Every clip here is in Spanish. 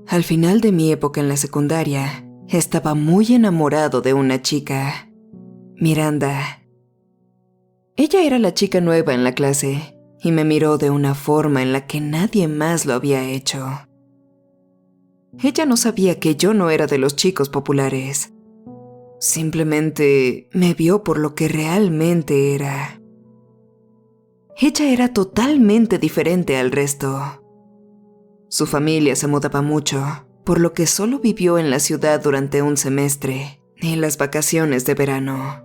Al final de mi época en la secundaria, estaba muy enamorado de una chica, Miranda. Ella era la chica nueva en la clase y me miró de una forma en la que nadie más lo había hecho. Ella no sabía que yo no era de los chicos populares. Simplemente me vio por lo que realmente era. Ella era totalmente diferente al resto. Su familia se mudaba mucho, por lo que solo vivió en la ciudad durante un semestre, en las vacaciones de verano.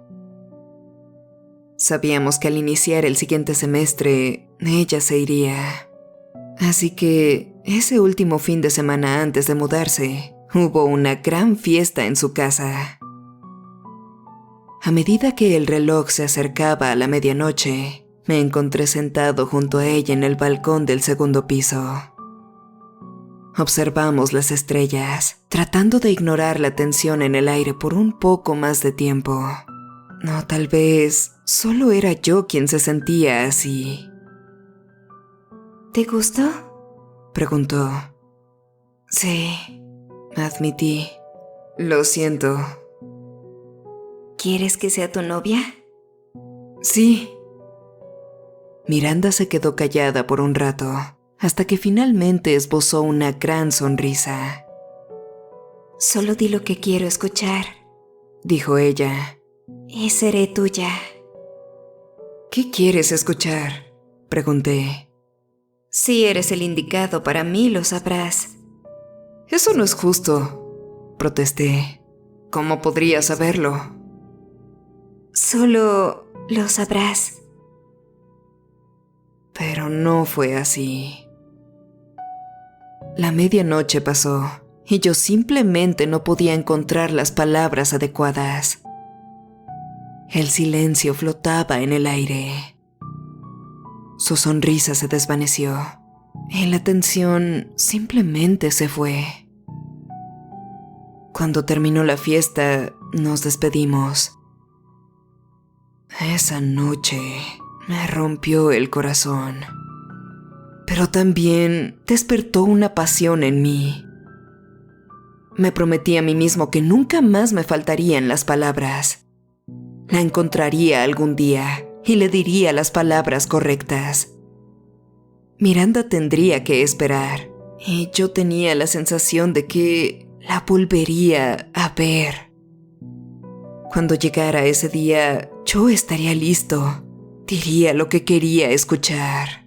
Sabíamos que al iniciar el siguiente semestre, ella se iría. Así que, ese último fin de semana antes de mudarse, hubo una gran fiesta en su casa. A medida que el reloj se acercaba a la medianoche, me encontré sentado junto a ella en el balcón del segundo piso. Observamos las estrellas, tratando de ignorar la tensión en el aire por un poco más de tiempo. No, tal vez solo era yo quien se sentía así. ¿Te gustó? Preguntó. Sí, admití. Lo siento. ¿Quieres que sea tu novia? Sí. Miranda se quedó callada por un rato, hasta que finalmente esbozó una gran sonrisa. Solo di lo que quiero escuchar, dijo ella. Y seré tuya. ¿Qué quieres escuchar? Pregunté. Si eres el indicado para mí, lo sabrás. Eso no es justo, protesté. ¿Cómo podría saberlo? Solo lo sabrás. Pero no fue así. La medianoche pasó y yo simplemente no podía encontrar las palabras adecuadas. El silencio flotaba en el aire. Su sonrisa se desvaneció y la tensión simplemente se fue. Cuando terminó la fiesta, nos despedimos. Esa noche me rompió el corazón, pero también despertó una pasión en mí. Me prometí a mí mismo que nunca más me faltarían las palabras. La encontraría algún día y le diría las palabras correctas. Miranda tendría que esperar, y yo tenía la sensación de que la volvería a ver. Cuando llegara ese día, yo estaría listo. Diría lo que quería escuchar.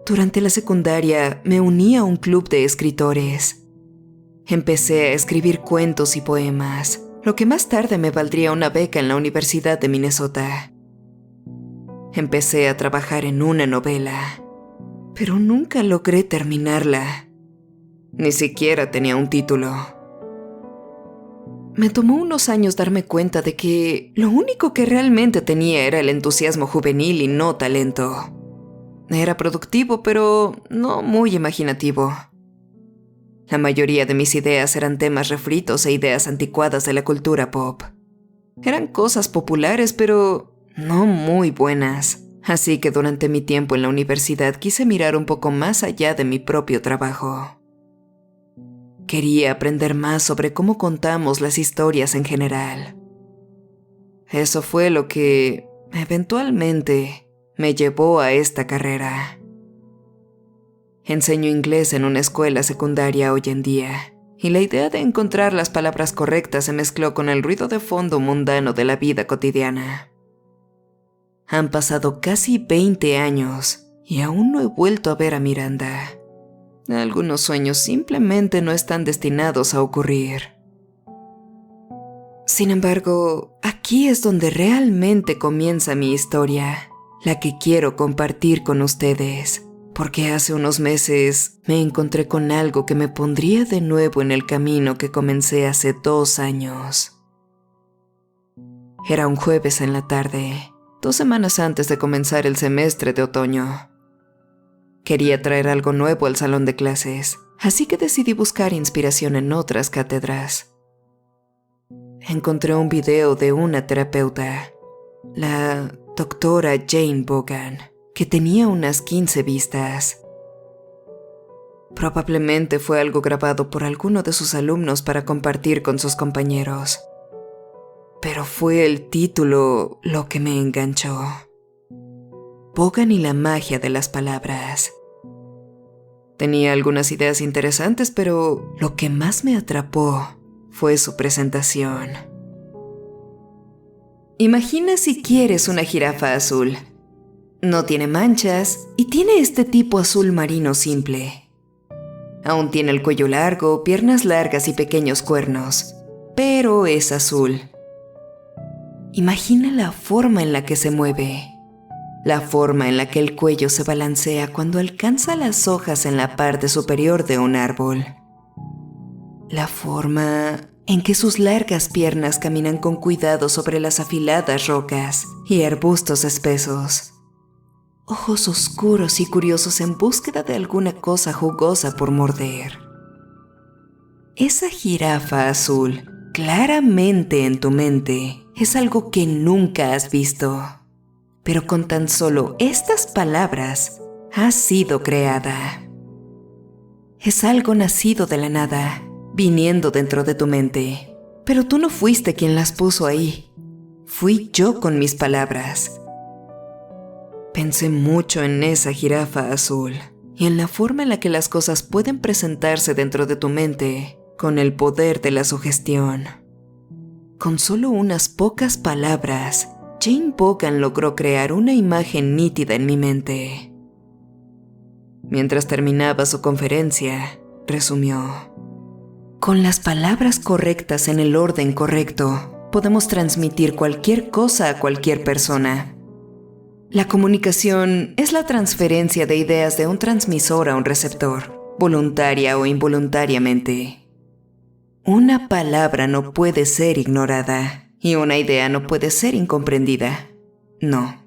Durante la secundaria me uní a un club de escritores. Empecé a escribir cuentos y poemas, lo que más tarde me valdría una beca en la Universidad de Minnesota. Empecé a trabajar en una novela, pero nunca logré terminarla. Ni siquiera tenía un título. Me tomó unos años darme cuenta de que lo único que realmente tenía era el entusiasmo juvenil y no talento. Era productivo, pero no muy imaginativo. La mayoría de mis ideas eran temas refritos e ideas anticuadas de la cultura pop. Eran cosas populares, pero no muy buenas. Así que durante mi tiempo en la universidad quise mirar un poco más allá de mi propio trabajo. Quería aprender más sobre cómo contamos las historias en general. Eso fue lo que, eventualmente, me llevó a esta carrera. Enseño inglés en una escuela secundaria hoy en día, y la idea de encontrar las palabras correctas se mezcló con el ruido de fondo mundano de la vida cotidiana. Han pasado casi 20 años y aún no he vuelto a ver a Miranda. Algunos sueños simplemente no están destinados a ocurrir. Sin embargo, aquí es donde realmente comienza mi historia, la que quiero compartir con ustedes, porque hace unos meses me encontré con algo que me pondría de nuevo en el camino que comencé hace 2 años. Era un jueves en la tarde, 2 semanas antes de comenzar el semestre de otoño. Quería traer algo nuevo al salón de clases, así que decidí buscar inspiración en otras cátedras. Encontré un video de una terapeuta, la doctora Jane Bogan, que tenía unas 15 vistas. Probablemente fue algo grabado por alguno de sus alumnos para compartir con sus compañeros. Pero fue el título lo que me enganchó. Bogan y la magia de las palabras. Tenía algunas ideas interesantes, pero lo que más me atrapó fue su presentación. Imagina si quieres una jirafa azul. No tiene manchas y tiene este tipo azul marino simple. Aún tiene el cuello largo, piernas largas y pequeños cuernos, pero es azul. Imagina la forma en la que se mueve, la forma en la que el cuello se balancea cuando alcanza las hojas en la parte superior de un árbol. La forma en que sus largas piernas caminan con cuidado sobre las afiladas rocas y arbustos espesos. Ojos oscuros y curiosos en búsqueda de alguna cosa jugosa por morder. Esa jirafa azul, claramente en tu mente, es algo que nunca has visto. Pero con tan solo estas palabras, ha sido creada. Es algo nacido de la nada, viniendo dentro de tu mente. Pero tú no fuiste quien las puso ahí. Fui yo con mis palabras. Pensé mucho en esa jirafa azul y en la forma en la que las cosas pueden presentarse dentro de tu mente con el poder de la sugestión. Con solo unas pocas palabras, Jane Bogan logró crear una imagen nítida en mi mente. Mientras terminaba su conferencia, resumió: con las palabras correctas en el orden correcto, podemos transmitir cualquier cosa a cualquier persona. La comunicación es la transferencia de ideas de un transmisor a un receptor, voluntaria o involuntariamente. Una palabra no puede ser ignorada y una idea no puede ser incomprendida. No.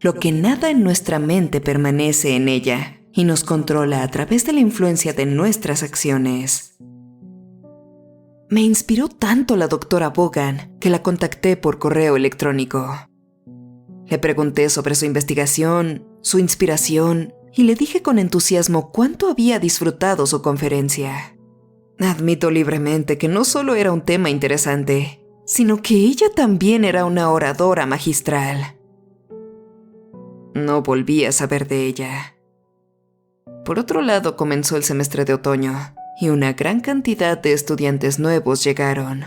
Lo que nada en nuestra mente permanece en ella y nos controla a través de la influencia de nuestras acciones. Me inspiró tanto la doctora Bogan que la contacté por correo electrónico. Le pregunté sobre su investigación, su inspiración, y le dije con entusiasmo cuánto había disfrutado su conferencia. Admito libremente que no solo era un tema interesante, sino que ella también era una oradora magistral. No volví a saber de ella. Por otro lado, comenzó el semestre de otoño, y una gran cantidad de estudiantes nuevos llegaron.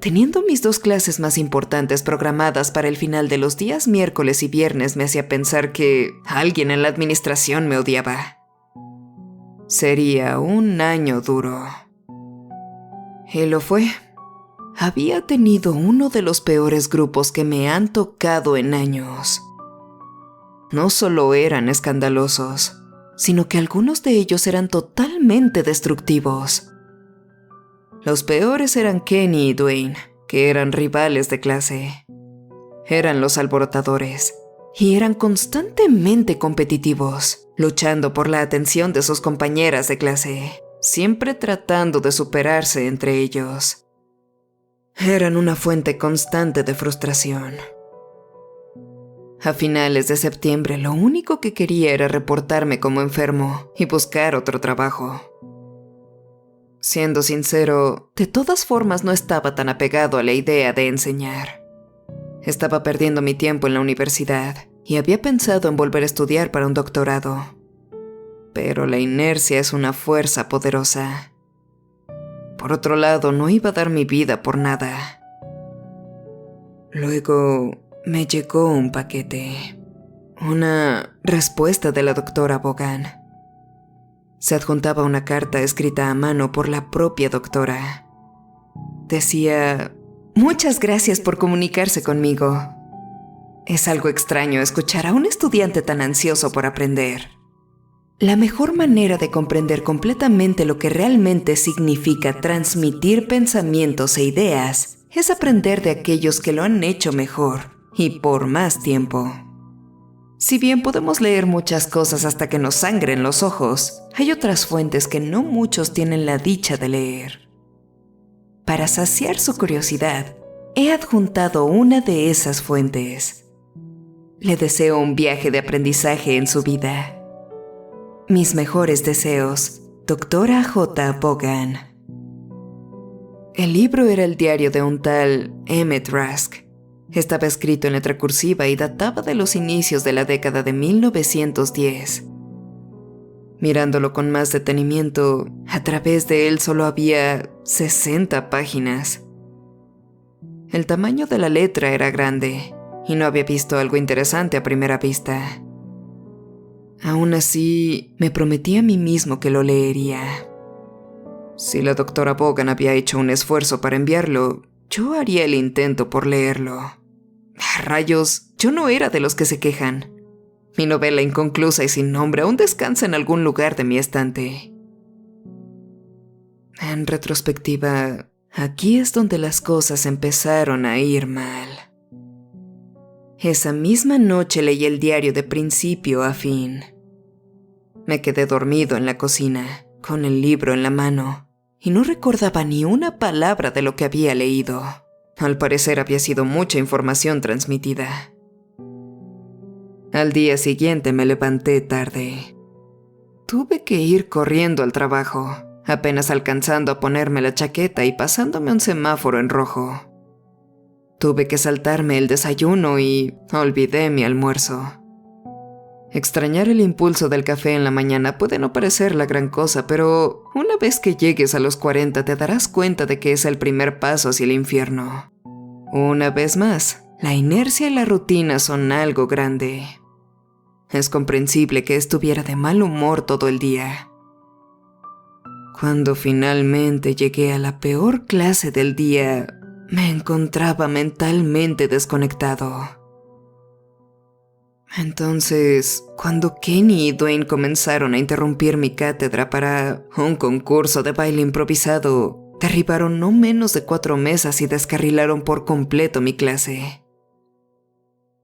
Teniendo mis 2 clases más importantes programadas para el final de los días miércoles y viernes me hacía pensar que alguien en la administración me odiaba. Sería un año duro. Y lo fue. Había tenido uno de los peores grupos que me han tocado en años. No solo eran escandalosos, sino que algunos de ellos eran totalmente destructivos. Los peores eran Kenny y Dwayne, que eran rivales de clase. Eran los alborotadores, y eran constantemente competitivos, luchando por la atención de sus compañeras de clase, siempre tratando de superarse entre ellos. Eran una fuente constante de frustración. A finales de septiembre, lo único que quería era reportarme como enfermo y buscar otro trabajo. Siendo sincero, de todas formas no estaba tan apegado a la idea de enseñar. Estaba perdiendo mi tiempo en la universidad y había pensado en volver a estudiar para un doctorado. Pero la inercia es una fuerza poderosa. Por otro lado, no iba a dar mi vida por nada. Luego me llegó un paquete. Una respuesta de la doctora Bogan. Se adjuntaba una carta escrita a mano por la propia doctora. Decía: muchas gracias por comunicarse conmigo. Es algo extraño escuchar a un estudiante tan ansioso por aprender. La mejor manera de comprender completamente lo que realmente significa transmitir pensamientos e ideas es aprender de aquellos que lo han hecho mejor y por más tiempo. Si bien podemos leer muchas cosas hasta que nos sangren los ojos, hay otras fuentes que no muchos tienen la dicha de leer. Para saciar su curiosidad, he adjuntado una de esas fuentes. Le deseo un viaje de aprendizaje en su vida. Mis mejores deseos, Doctora J. Vaughan. El libro era el diario de un tal Emmett Rask. Estaba escrito en letra cursiva y databa de los inicios de la década de 1910. Mirándolo con más detenimiento, a través de él solo había 60 páginas. El tamaño de la letra era grande, y no había visto algo interesante a primera vista. Aún así, me prometí a mí mismo que lo leería. Si la doctora Vaughan había hecho un esfuerzo para enviarlo, yo haría el intento por leerlo. Rayos, yo no era de los que se quejan. Mi novela inconclusa y sin nombre aún descansa en algún lugar de mi estante. En retrospectiva, aquí es donde las cosas empezaron a ir mal. Esa misma noche leí el diario de principio a fin. Me quedé dormido en la cocina, con el libro en la mano, y no recordaba ni una palabra de lo que había leído. Al parecer había sido mucha información transmitida. Al día siguiente me levanté tarde. Tuve que ir corriendo al trabajo, apenas alcanzando a ponerme la chaqueta y pasándome un semáforo en rojo. Tuve que saltarme el desayuno y olvidé mi almuerzo. Extrañar el impulso del café en la mañana puede no parecer la gran cosa, pero una vez que llegues a los 40 te darás cuenta de que es el primer paso hacia el infierno. Una vez más, la inercia y la rutina son algo grande. Es comprensible que estuviera de mal humor todo el día. Cuando finalmente llegué a la peor clase del día, me encontraba mentalmente desconectado. Entonces, cuando Kenny y Dwayne comenzaron a interrumpir mi cátedra para un concurso de baile improvisado, derribaron no menos de 4 mesas y descarrilaron por completo mi clase.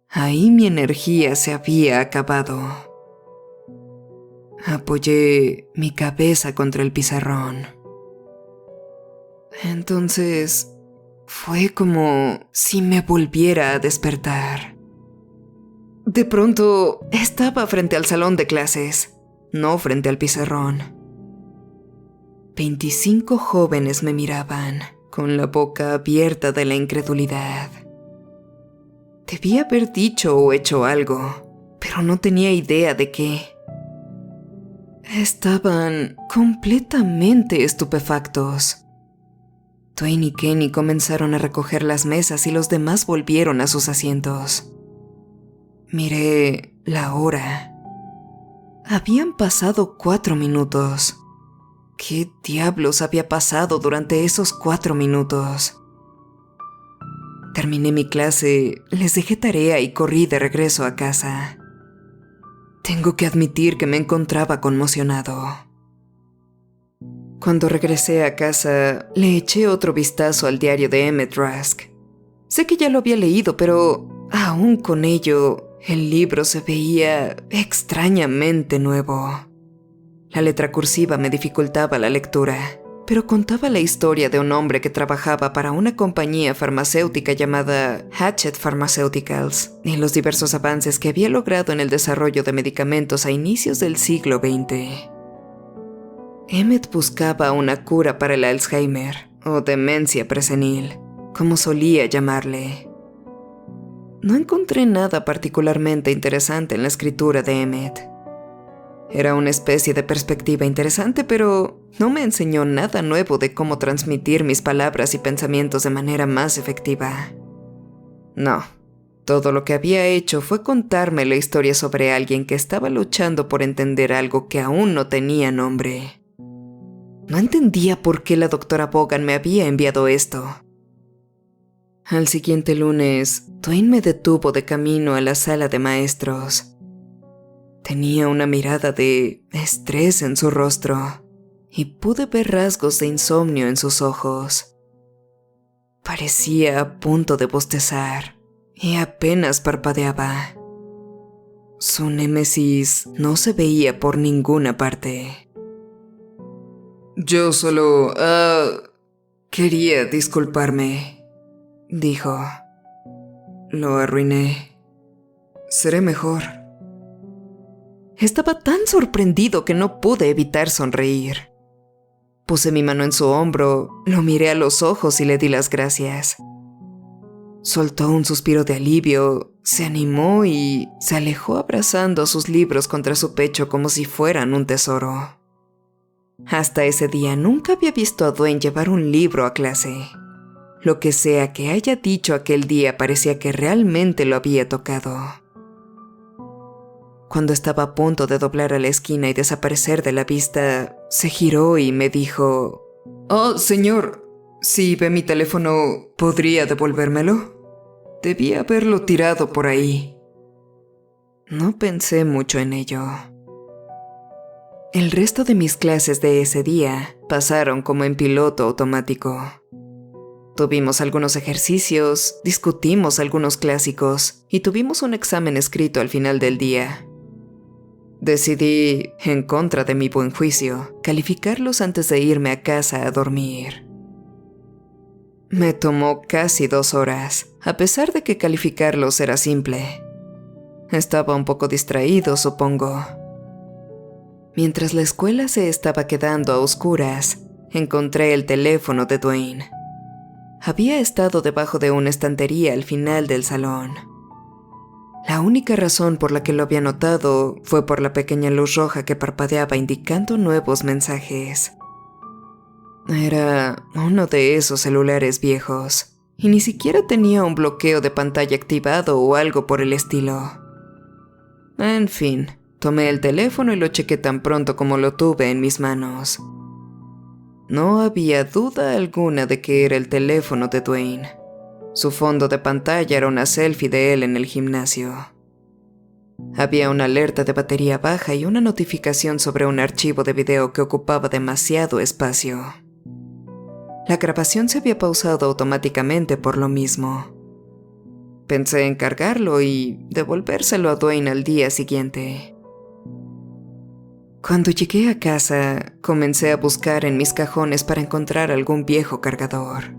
Ahí mi energía se había acabado. Apoyé mi cabeza contra el pizarrón. Entonces, fue como si me volviera a despertar. De pronto, estaba frente al salón de clases, no frente al pizarrón. 25 jóvenes me miraban, con la boca abierta de la incredulidad. Debía haber dicho o hecho algo, pero no tenía idea de qué. Estaban completamente estupefactos. Dwayne y Kenny comenzaron a recoger las mesas y los demás volvieron a sus asientos. Miré la hora. Habían pasado 4 minutos. ¿Qué diablos había pasado durante esos 4 minutos? Terminé mi clase, les dejé tarea y corrí de regreso a casa. Tengo que admitir que me encontraba conmocionado. Cuando regresé a casa, le eché otro vistazo al diario de Emmett Rask. Sé que ya lo había leído, pero aún con ello, el libro se veía extrañamente nuevo. La letra cursiva me dificultaba la lectura, pero contaba la historia de un hombre que trabajaba para una compañía farmacéutica llamada Hatchet Pharmaceuticals y los diversos avances que había logrado en el desarrollo de medicamentos a inicios del siglo XX. Emmett buscaba una cura para el Alzheimer, o demencia presenil, como solía llamarle. No encontré nada particularmente interesante en la escritura de Emmett. Era una especie de perspectiva interesante, pero no me enseñó nada nuevo de cómo transmitir mis palabras y pensamientos de manera más efectiva. No, todo lo que había hecho fue contarme la historia sobre alguien que estaba luchando por entender algo que aún no tenía nombre. No entendía por qué la doctora Vaughan me había enviado esto. Al siguiente lunes, Dwayne me detuvo de camino a la sala de maestros. Tenía una mirada de estrés en su rostro y pude ver rasgos de insomnio en sus ojos. Parecía a punto de bostezar y apenas parpadeaba. Su némesis no se veía por ninguna parte. Yo solo quería disculparme, dijo. Lo arruiné. Seré mejor. Estaba tan sorprendido que no pude evitar sonreír. Puse mi mano en su hombro, lo miré a los ojos y le di las gracias. Soltó un suspiro de alivio, se animó y se alejó abrazando sus libros contra su pecho como si fueran un tesoro. Hasta ese día nunca había visto a Dwayne llevar un libro a clase. Lo que sea que haya dicho aquel día parecía que realmente lo había tocado. Cuando estaba a punto de doblar a la esquina y desaparecer de la vista, se giró y me dijo: «Oh, señor, si ve mi teléfono, ¿podría devolvérmelo? Debí haberlo tirado por ahí». No pensé mucho en ello. El resto de mis clases de ese día pasaron como en piloto automático. Tuvimos algunos ejercicios, discutimos algunos clásicos y tuvimos un examen escrito al final del día. Decidí, en contra de mi buen juicio, calificarlos antes de irme a casa a dormir. Me tomó casi 2 horas, a pesar de que calificarlos era simple. Estaba un poco distraído, supongo. Mientras la escuela se estaba quedando a oscuras, encontré el teléfono de Dwayne. Había estado debajo de una estantería al final del salón. La única razón por la que lo había notado fue por la pequeña luz roja que parpadeaba indicando nuevos mensajes. Era uno de esos celulares viejos, y ni siquiera tenía un bloqueo de pantalla activado o algo por el estilo. En fin, tomé el teléfono y lo chequé tan pronto como lo tuve en mis manos. No había duda alguna de que era el teléfono de Dwayne. Su fondo de pantalla era una selfie de él en el gimnasio. Había una alerta de batería baja y una notificación sobre un archivo de video que ocupaba demasiado espacio. La grabación se había pausado automáticamente por lo mismo. Pensé en cargarlo y devolvérselo a Dwayne al día siguiente. Cuando llegué a casa, comencé a buscar en mis cajones para encontrar algún viejo cargador.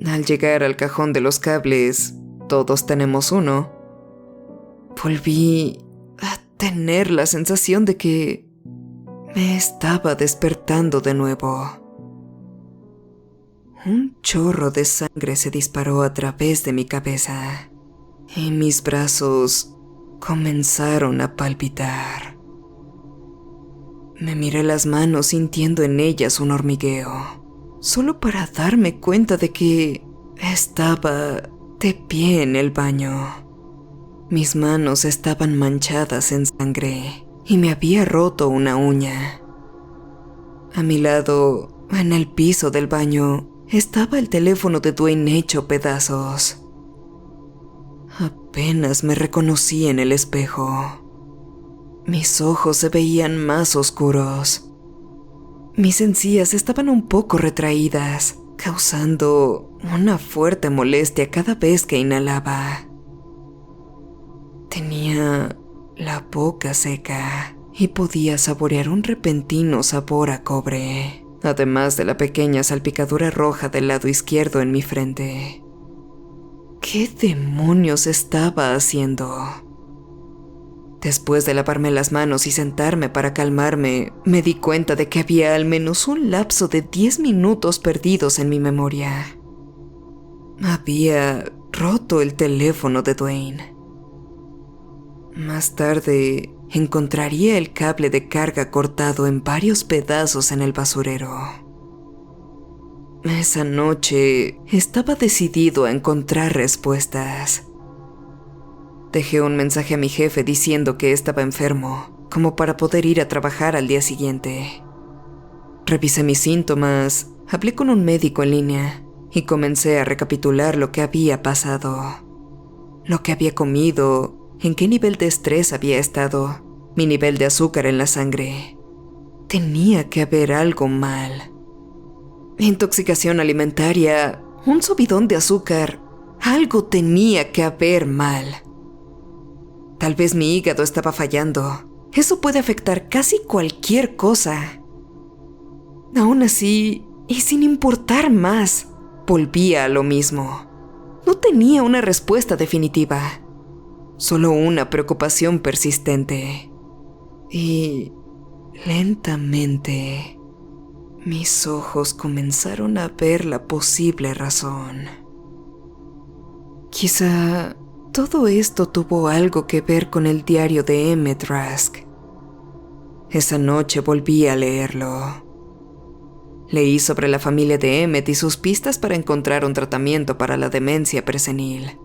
Al llegar al cajón de los cables, todos tenemos uno, volví a tener la sensación de que me estaba despertando de nuevo. Un chorro de sangre se disparó a través de mi cabeza y mis brazos comenzaron a palpitar. Me miré las manos sintiendo en ellas un hormigueo, solo para darme cuenta de que estaba de pie en el baño. Mis manos estaban manchadas en sangre y me había roto una uña. A mi lado, en el piso del baño, estaba el teléfono de Dwayne hecho pedazos. Apenas me reconocí en el espejo. Mis ojos se veían más oscuros. Mis encías estaban un poco retraídas, causando una fuerte molestia cada vez que inhalaba. Tenía la boca seca y podía saborear un repentino sabor a cobre, además de la pequeña salpicadura roja del lado izquierdo en mi frente. ¿Qué demonios estaba haciendo? Después de lavarme las manos y sentarme para calmarme, me di cuenta de que había al menos un lapso de 10 minutos perdidos en mi memoria. Había roto el teléfono de Dwayne. Más tarde, encontraría el cable de carga cortado en varios pedazos en el basurero. Esa noche estaba decidido a encontrar respuestas. Dejé un mensaje a mi jefe diciendo que estaba enfermo, como para poder ir a trabajar al día siguiente. Revisé mis síntomas, hablé con un médico en línea y comencé a recapitular lo que había pasado. Lo que había comido, en qué nivel de estrés había estado, mi nivel de azúcar en la sangre. Tenía que haber algo mal. Intoxicación alimentaria, un subidón de azúcar, algo tenía que haber mal. Tal vez mi hígado estaba fallando. Eso puede afectar casi cualquier cosa. Aún así, y sin importar más, volvía a lo mismo. No tenía una respuesta definitiva, solo una preocupación persistente. Y lentamente mis ojos comenzaron a ver la posible razón. Quizá todo esto tuvo algo que ver con el diario de Emmett Rask. Esa noche volví a leerlo. Leí sobre la familia de Emmett y sus pistas para encontrar un tratamiento para la demencia presenil.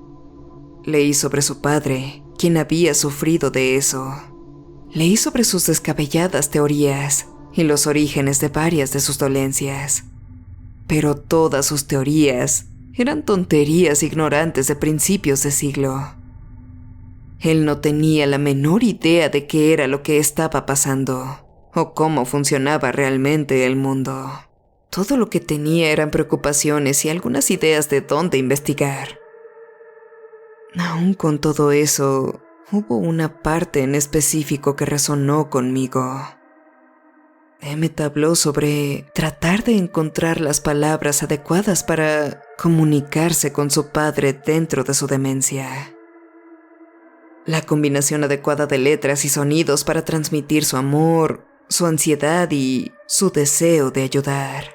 Leí sobre su padre, quien había sufrido de eso. Leí sobre sus descabelladas teorías y los orígenes de varias de sus dolencias. Pero todas sus teorías eran tonterías ignorantes de principios de siglo. Él no tenía la menor idea de qué era lo que estaba pasando o cómo funcionaba realmente el mundo. Todo lo que tenía eran preocupaciones y algunas ideas de dónde investigar. Aún con todo eso, hubo una parte en específico que resonó conmigo. Emmett habló sobre tratar de encontrar las palabras adecuadas para comunicarse con su padre dentro de su demencia. La combinación adecuada de letras y sonidos para transmitir su amor, su ansiedad y su deseo de ayudar.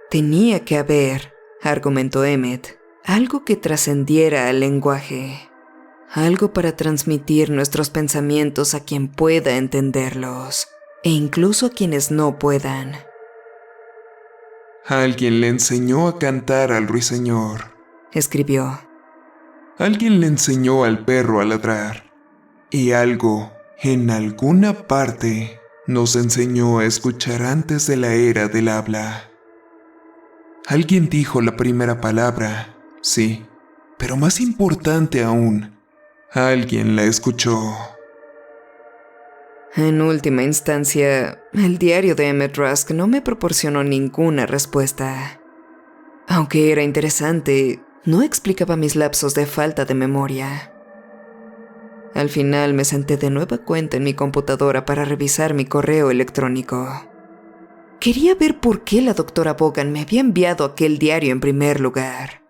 Tenía que haber, argumentó Emmett, algo que trascendiera al lenguaje. Algo para transmitir nuestros pensamientos a quien pueda entenderlos, e incluso a quienes no puedan. Alguien le enseñó a cantar al ruiseñor. Escribió. Alguien le enseñó al perro a ladrar. Y algo, en alguna parte, nos enseñó a escuchar antes de la era del habla. Alguien dijo la primera palabra, sí, pero más importante aún, alguien la escuchó. En última instancia, el diario de Emmett Rask no me proporcionó ninguna respuesta. Aunque era interesante, no explicaba mis lapsos de falta de memoria. Al final me senté de nueva cuenta en mi computadora para revisar mi correo electrónico. Quería ver por qué la doctora Bogan me había enviado aquel diario en primer lugar.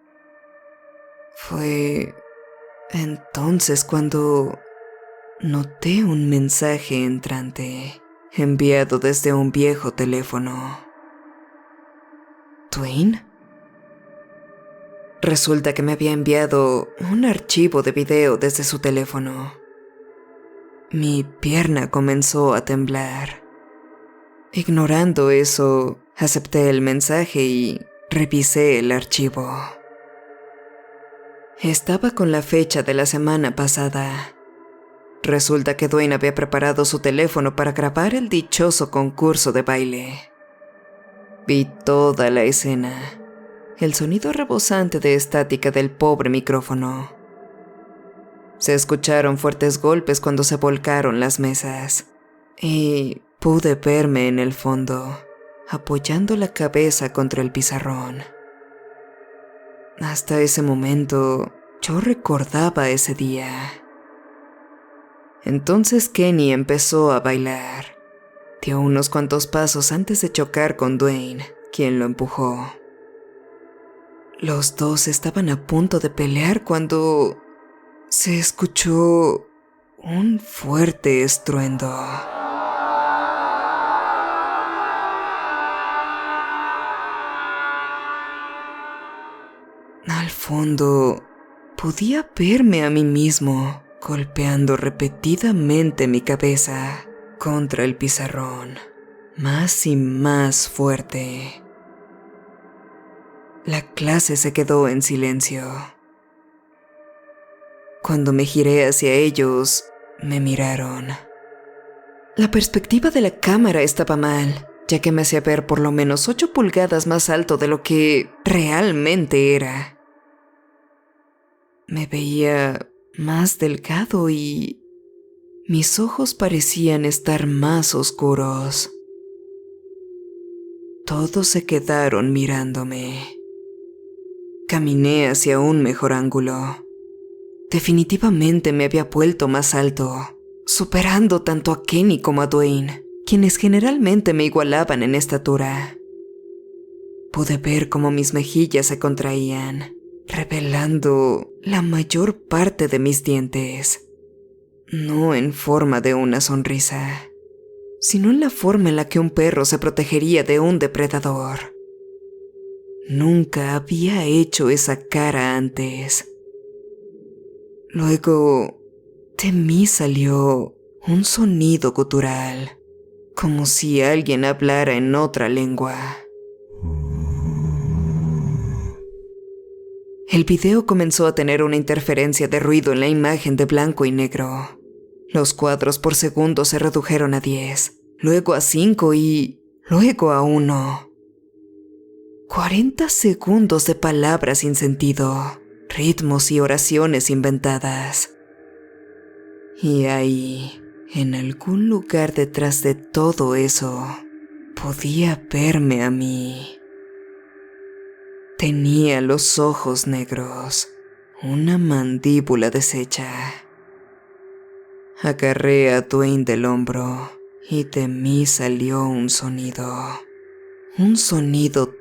Fue entonces cuando noté un mensaje entrante, enviado desde un viejo teléfono. ¿Dwayne? Resulta que me había enviado un archivo de video desde su teléfono. Mi pierna comenzó a temblar. Ignorando eso, acepté el mensaje y revisé el archivo. Estaba con la fecha de la semana pasada. Resulta que Dwayne había preparado su teléfono para grabar el dichoso concurso de baile. Vi toda la escena, el sonido rebosante de estática del pobre micrófono. Se escucharon fuertes golpes cuando se volcaron las mesas, y pude verme en el fondo, apoyando la cabeza contra el pizarrón. Hasta ese momento, yo recordaba ese día. Entonces Kenny empezó a bailar. Dio unos cuantos pasos antes de chocar con Dwayne, quien lo empujó. Los dos estaban a punto de pelear cuando se escuchó un fuerte estruendo. Al fondo, podía verme a mí mismo golpeando repetidamente mi cabeza contra el pizarrón, más y más fuerte. La clase se quedó en silencio. Cuando me giré hacia ellos, me miraron. La perspectiva de la cámara estaba mal, ya que me hacía ver por lo menos 8 pulgadas más alto de lo que realmente era. Me veía más delgado y mis ojos parecían estar más oscuros. Todos se quedaron mirándome. Caminé hacia un mejor ángulo. Definitivamente me había vuelto más alto, superando tanto a Kenny como a Dwayne, quienes generalmente me igualaban en estatura. Pude ver cómo mis mejillas se contraían, revelando la mayor parte de mis dientes. no en forma de una sonrisa, sino en la forma en la que un perro se protegería de un depredador. Nunca había hecho esa cara antes. Luego, de mí salió un sonido gutural, como si alguien hablara en otra lengua. El video comenzó a tener una interferencia de ruido en la imagen de blanco y negro. Los cuadros por segundo se redujeron a 10, luego a 5 y luego a 1. 40 segundos de palabras sin sentido, ritmos y oraciones inventadas. Y ahí, en algún lugar detrás de todo eso, podía verme a mí. Tenía los ojos negros, una mandíbula deshecha. Agarré a Dwayne del hombro y de mí salió un sonido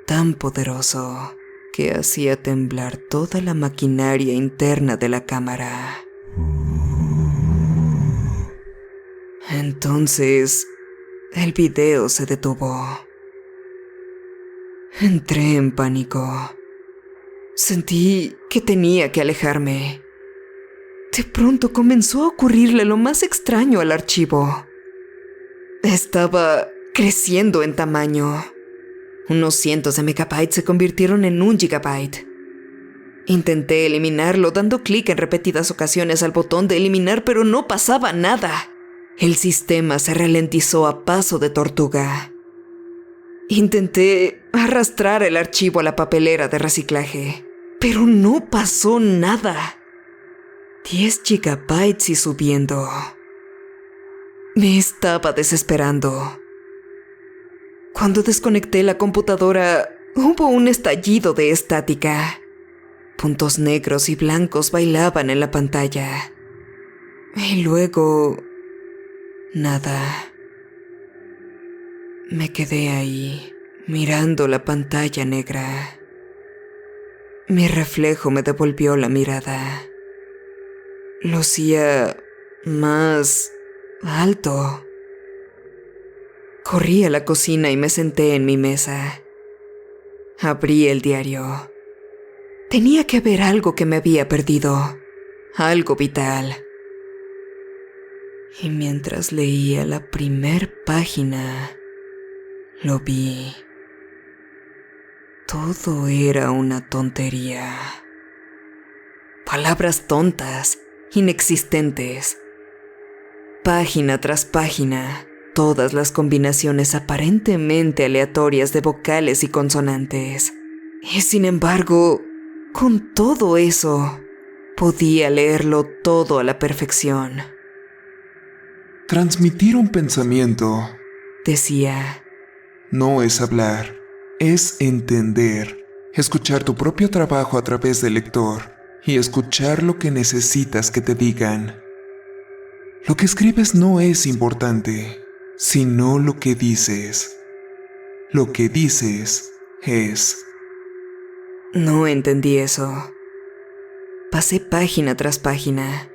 tan poderoso que hacía temblar toda la maquinaria interna de la cámara. Entonces, el video se detuvo. Entré en pánico. Sentí que tenía que alejarme. De pronto comenzó a ocurrirle lo más extraño al archivo. Estaba creciendo en tamaño. Unos cientos de megabytes se convirtieron en 1 gigabyte. Intenté eliminarlo dando clic en repetidas ocasiones al botón de eliminar, pero no pasaba nada. El sistema se ralentizó a paso de tortuga. Intenté arrastrar el archivo a la papelera de reciclaje, pero no pasó nada. 10 gigabytes y subiendo. Me estaba desesperando. Cuando desconecté la computadora, hubo un estallido de estática. Puntos negros y blancos bailaban en la pantalla. Y luego, nada. Me quedé ahí, mirando la pantalla negra. Mi reflejo me devolvió la mirada. Lucía más alto. Corrí a la cocina y me senté en mi mesa. Abrí el diario. Tenía que haber algo que me había perdido, algo vital. Y mientras leía la primer página, lo vi. Todo era una tontería. Palabras tontas, inexistentes. Página tras página, todas las combinaciones aparentemente aleatorias de vocales y consonantes. Y sin embargo, con todo eso, podía leerlo todo a la perfección. Transmitir un pensamiento, Decía, no es hablar, es entender, escuchar tu propio trabajo a través del lector y escuchar lo que necesitas que te digan. Lo que escribes no es importante, sino lo que dices. Lo que dices es. no entendí eso. Pasé página tras página.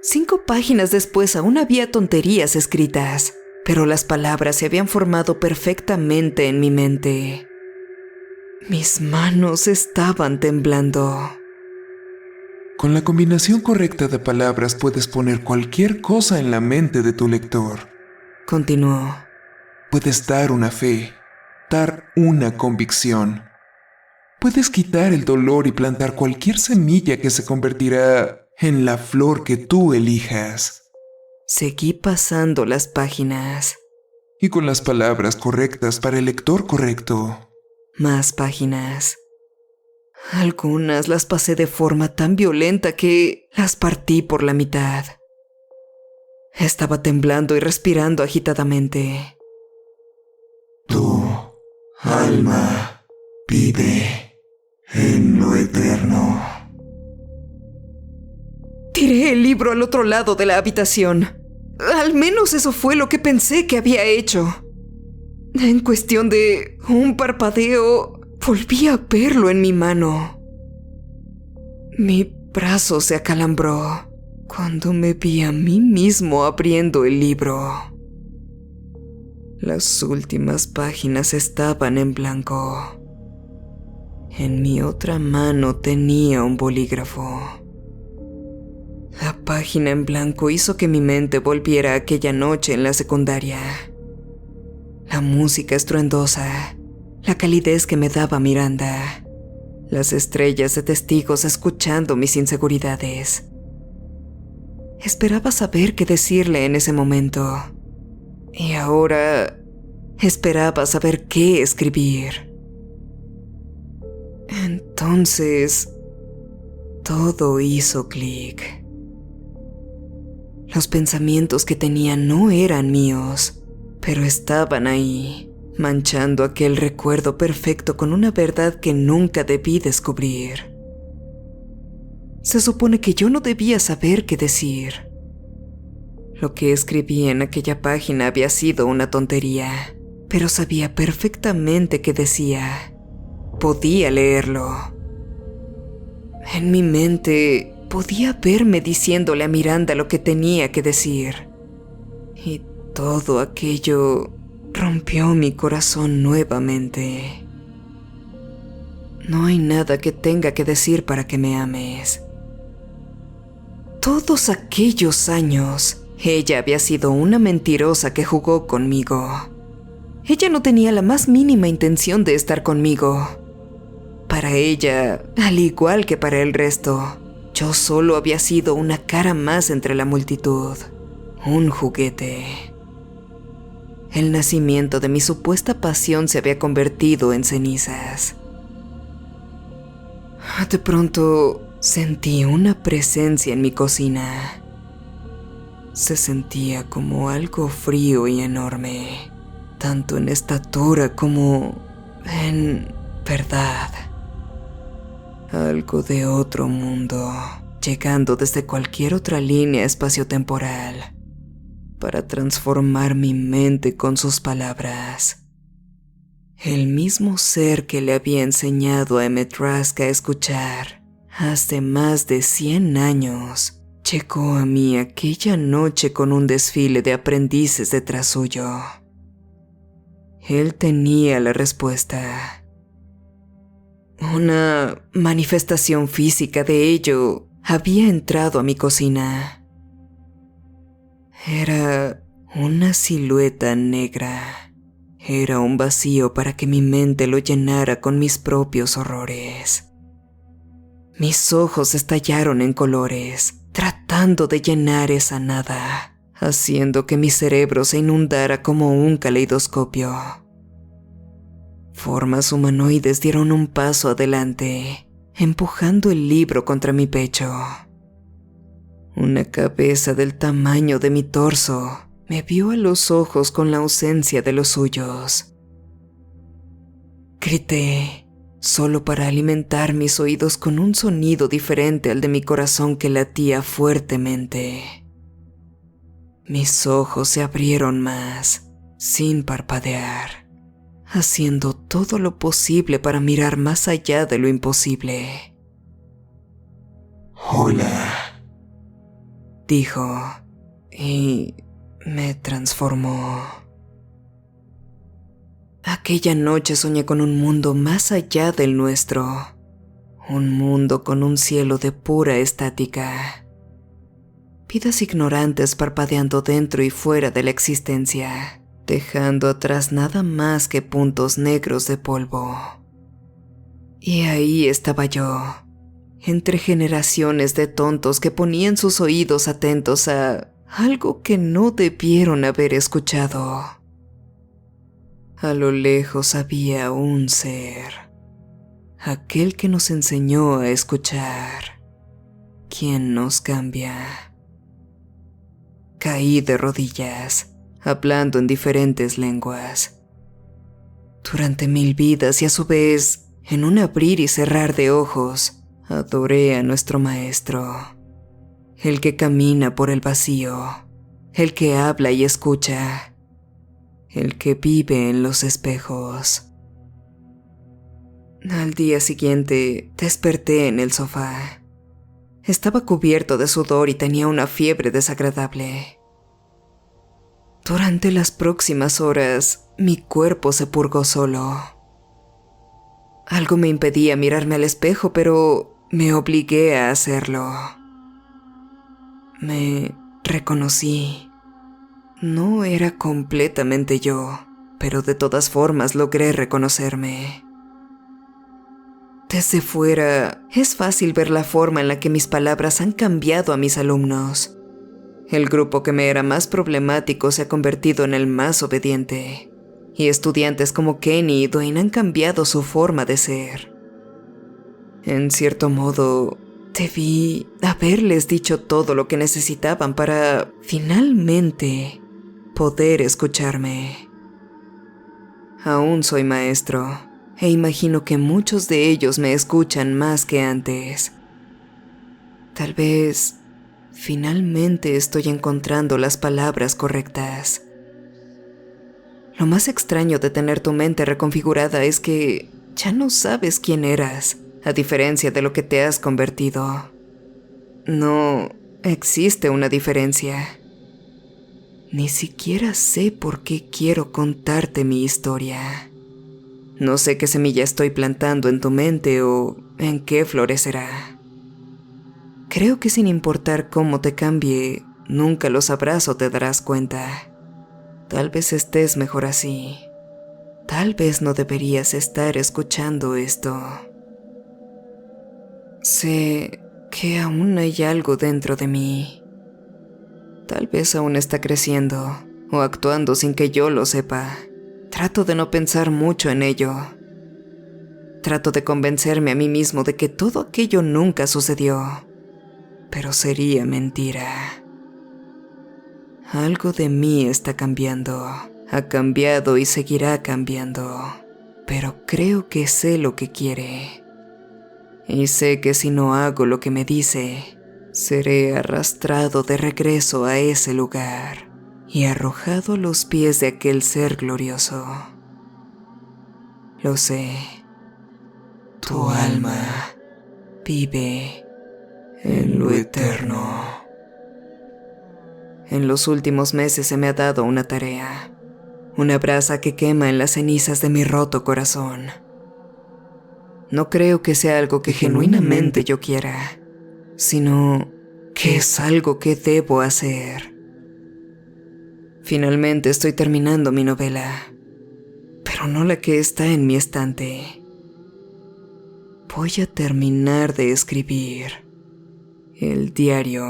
5 páginas después aún había tonterías escritas, pero las palabras se habían formado perfectamente en mi mente. Mis manos estaban temblando. Con la combinación correcta de palabras puedes poner cualquier cosa en la mente de tu lector. Continuó. Puedes dar una fe, dar una convicción. Puedes quitar el dolor y plantar cualquier semilla que se convertirá en la flor que tú elijas. Seguí pasando las páginas. Y con las palabras correctas para el lector correcto. Más páginas. Algunas las pasé de forma tan violenta que las partí por la mitad. Estaba temblando y respirando agitadamente. Tu alma vive en lo eterno. Tiré el libro al otro lado de la habitación. Al menos eso fue lo que pensé que había hecho. En cuestión de un parpadeo, volví a verlo en mi mano. Mi brazo se acalambró cuando me vi a mí mismo abriendo el libro. Las últimas páginas estaban en blanco. En mi otra mano tenía un bolígrafo. La página en blanco hizo que mi mente volviera a aquella noche en la secundaria. La música estruendosa, la calidez que me daba Miranda, las estrellas de testigos escuchando mis inseguridades. Esperaba saber qué decirle en ese momento. Y ahora esperaba saber qué escribir. Entonces, todo hizo clic. Los pensamientos que tenía no eran míos, pero estaban ahí, manchando aquel recuerdo perfecto con una verdad que nunca debí descubrir. Se supone que yo no debía saber qué decir. Lo que escribí en aquella página había sido una tontería, pero sabía perfectamente qué decía. Podía leerlo. En mi mente podía verme diciéndole a Miranda lo que tenía que decir. Y todo aquello rompió mi corazón nuevamente. No hay nada que tenga que decir para que me ames. Todos aquellos años, ella había sido una mentirosa que jugó conmigo. Ella no tenía la más mínima intención de estar conmigo. Para ella, al igual que para el resto, yo solo había sido una cara más entre la multitud, un juguete. El nacimiento de mi supuesta pasión se había convertido en cenizas. De pronto, sentí una presencia en mi cocina. Se sentía como algo frío y enorme, tanto en estatura como en verdad. Algo de otro mundo, llegando desde cualquier otra línea espaciotemporal, para transformar mi mente con sus palabras. El mismo ser que le había enseñado a Emmett Rusk a escuchar hace más de 100 años, llegó a mí aquella noche con un desfile de aprendices detrás suyo. Él tenía la respuesta. Una manifestación física de ello había entrado a mi cocina. Era una silueta negra. Era un vacío para que mi mente lo llenara con mis propios horrores. Mis ojos estallaron en colores, tratando de llenar esa nada, haciendo que mi cerebro se inundara como un caleidoscopio. Formas humanoides dieron un paso adelante, empujando el libro contra mi pecho. Una cabeza del tamaño de mi torso me vio a los ojos con la ausencia de los suyos. Grité, solo para alimentar mis oídos con un sonido diferente al de mi corazón que latía fuertemente. Mis ojos se abrieron más, sin parpadear, haciendo todo lo posible para mirar más allá de lo imposible. Hola, dijo, y me transformó. Aquella noche soñé con un mundo más allá del nuestro, un mundo con un cielo de pura estática, vidas ignorantes parpadeando dentro y fuera de la existencia, dejando atrás nada más que puntos negros de polvo. Y ahí estaba yo, entre generaciones de tontos que ponían sus oídos atentos a algo que no debieron haber escuchado. A lo lejos había un ser, aquel que nos enseñó a escuchar, quien nos cambia. Caí de rodillas, hablando en diferentes lenguas. Durante 1000 vidas y a su vez, en un abrir y cerrar de ojos, adoré a nuestro maestro, el que camina por el vacío, el que habla y escucha, el que vive en los espejos. Al día siguiente desperté en el sofá. Estaba cubierto de sudor y tenía una fiebre desagradable. Durante las próximas horas, mi cuerpo se purgó solo. Algo me impedía mirarme al espejo, pero me obligué a hacerlo. Me reconocí. No era completamente yo, pero de todas formas logré reconocerme. Desde fuera, es fácil ver la forma en la que mis palabras han cambiado a mis alumnos. El grupo que me era más problemático se ha convertido en el más obediente, y estudiantes como Kenny y Dwayne han cambiado su forma de ser. En cierto modo, debí haberles dicho todo lo que necesitaban para, finalmente, poder escucharme. Aún soy maestro, e imagino que muchos de ellos me escuchan más que antes. Tal vez, finalmente estoy encontrando las palabras correctas. Lo más extraño de tener tu mente reconfigurada es que ya no sabes quién eras, a diferencia de lo que te has convertido. No existe una diferencia. Ni siquiera sé por qué quiero contarte mi historia. No sé qué semilla estoy plantando en tu mente o en qué florecerá. Creo que sin importar cómo te cambie, nunca lo sabrás o te darás cuenta. Tal vez estés mejor así. Tal vez no deberías estar escuchando esto. Sé que aún hay algo dentro de mí. Tal vez aún está creciendo o actuando sin que yo lo sepa. Trato de no pensar mucho en ello. Trato de convencerme a mí mismo de que todo aquello nunca sucedió. Pero sería mentira. Algo de mí está cambiando. Ha cambiado y seguirá cambiando. Pero creo que sé lo que quiere. Y sé que si no hago lo que me dice, seré arrastrado de regreso a ese lugar y arrojado a los pies de aquel ser glorioso. Lo sé. Tu alma vive en lo eterno. En los últimos meses se me ha dado una tarea. Una brasa que quema en las cenizas de mi roto corazón. No creo que sea algo que genuinamente yo quiera, sino que es algo que debo hacer. Finalmente estoy terminando mi novela, pero no la que está en mi estante. Voy a terminar de escribir el diario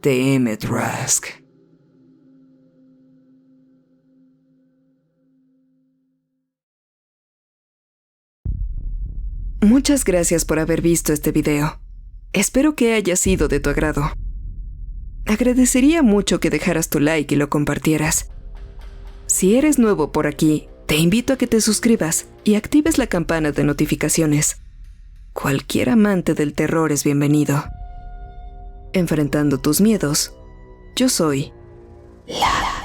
de Emmett Rusk. Muchas gracias por haber visto este video. Espero que haya sido de tu agrado. Agradecería mucho que dejaras tu like y lo compartieras. Si eres nuevo por aquí, te invito a que te suscribas y actives la campana de notificaciones. Cualquier amante del terror es bienvenido. Enfrentando tus miedos, yo soy Lara.